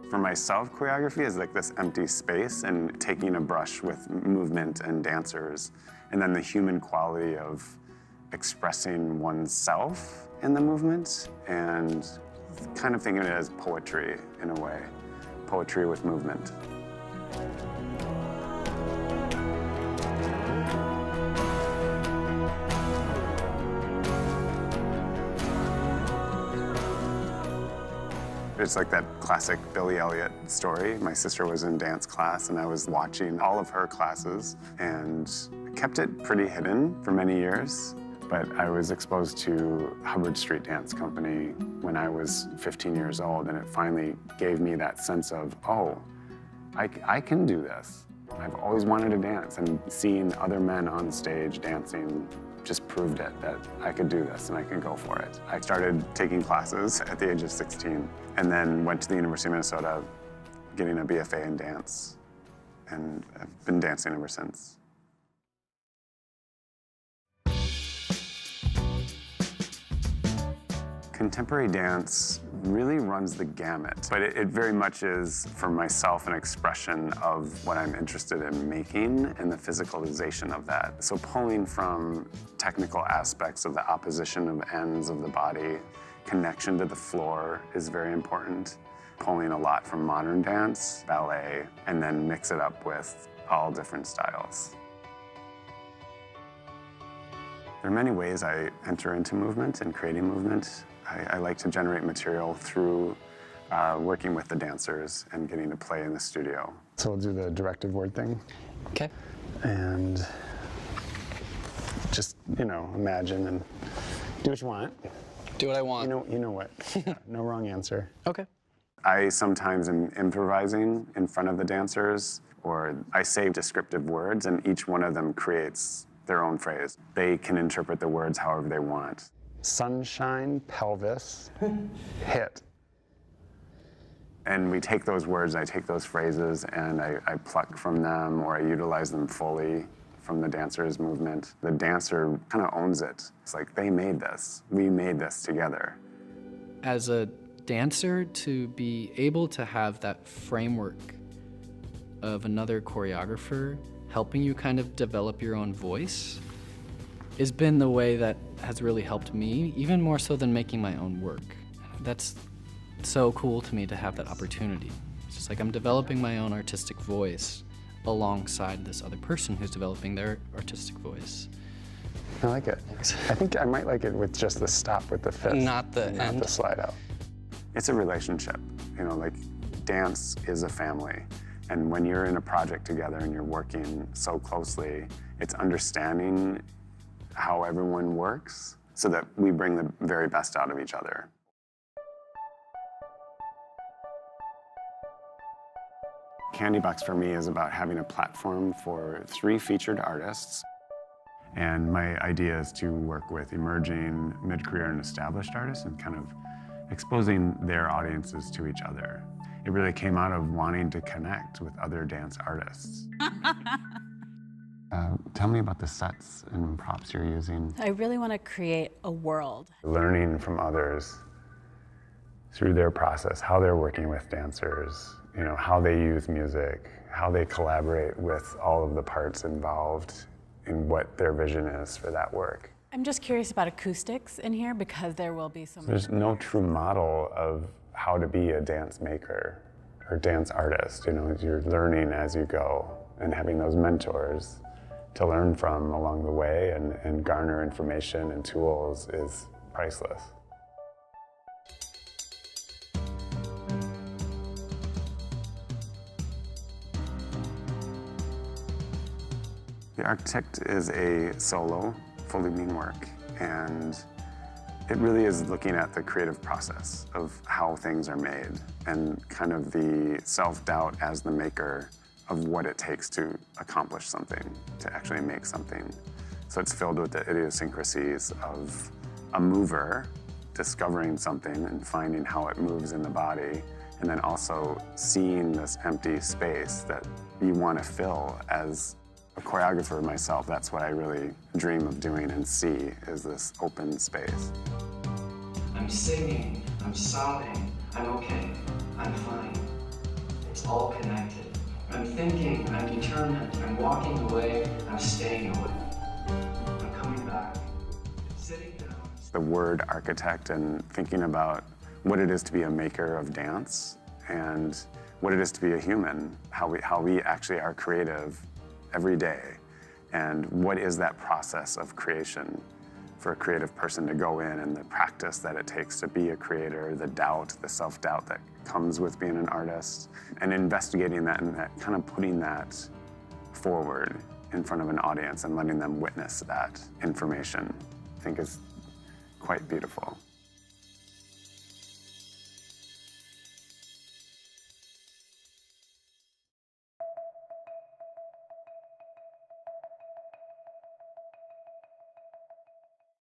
For myself, choreography is like this empty space and taking a brush with movement and dancers, and then the human quality of expressing oneself in the movement, and kind of thinking of it as poetry in a way, poetry with movement. It's like that classic Billy Elliot story. My sister was in dance class, and I was watching all of her classes and kept it pretty hidden for many years. But I was exposed to Hubbard Street Dance Company when I was 15 years old, and it finally gave me that sense of, oh, I can do this. I've always wanted to dance, and seeing other men on stage dancing just proved it, that I could do this and I could go for it. I started taking classes at the age of 16 and then went to the University of Minnesota getting a BFA in dance, and I've been dancing ever since. Contemporary dance really runs the gamut, but it very much is, for myself, an expression of what I'm interested in making and the physicalization of that. So pulling from technical aspects of the opposition of ends of the body, connection to the floor is very important. Pulling a lot from modern dance, ballet, and then mix it up with all different styles. There are many ways I enter into movement and creating movement. I like to generate material through working with the dancers and getting to play in the studio. So we'll do the directive word thing. Okay. And just, imagine and do what you want. Do what I want. You know what. No wrong answer. Okay. I sometimes am improvising in front of the dancers, or I say descriptive words, and each one of them creates their own phrase. They can interpret the words however they want. Sunshine, pelvis, hit. And we take those words, I take those phrases, and I pluck from them, or I utilize them fully from the dancer's movement. The dancer kind of owns it. It's like, they made this. We made this together. As a dancer, to be able to have that framework of another choreographer helping you kind of develop your own voice has been the way that has really helped me, even more so than making my own work. That's so cool to me to have that opportunity. It's just like I'm developing my own artistic voice alongside this other person who's developing their artistic voice. I like it. I think I might like it with just the stop with the fist. Not the not end. the slide out. It's a relationship. Like dance is a family. And when you're in a project together and you're working so closely, it's understanding how everyone works so that we bring the very best out of each other. Candy Box for me is about having a platform for 3 featured artists. And my idea is to work with emerging, mid-career, and established artists and kind of exposing their audiences to each other. It really came out of wanting to connect with other dance artists. Tell me about the sets and props you're using. I really want to create a world. Learning from others through their process, how they're working with dancers, how they use music, how they collaborate with all of the parts involved in what their vision is for that work. I'm just curious about acoustics in here because there will be so much. There's no true model of how to be a dance maker or dance artist. You're learning as you go, and having those mentors to learn from along the way and garner information and tools is priceless. The Architect is a solo, full evening work, and it really is looking at the creative process of how things are made and kind of the self-doubt as the maker of what it takes to accomplish something, to actually make something. So it's filled with the idiosyncrasies of a mover discovering something and finding how it moves in the body, and then also seeing this empty space that you want to fill. As a choreographer myself, that's what I really dream of doing and see, is this open space. I'm singing, I'm sobbing, I'm okay, I'm fine. It's all connected. I'm thinking, I'm determined, I'm walking away, I'm staying away. I'm coming back. Sitting down. The word architect and thinking about what it is to be a maker of dance and what it is to be a human, how we actually are creative every day, and what is that process of creation for a creative person to go in, and the practice that it takes to be a creator, the doubt, the self-doubt that comes with being an artist, and investigating that and that kind of putting that forward in front of an audience and letting them witness that information, I think is quite beautiful.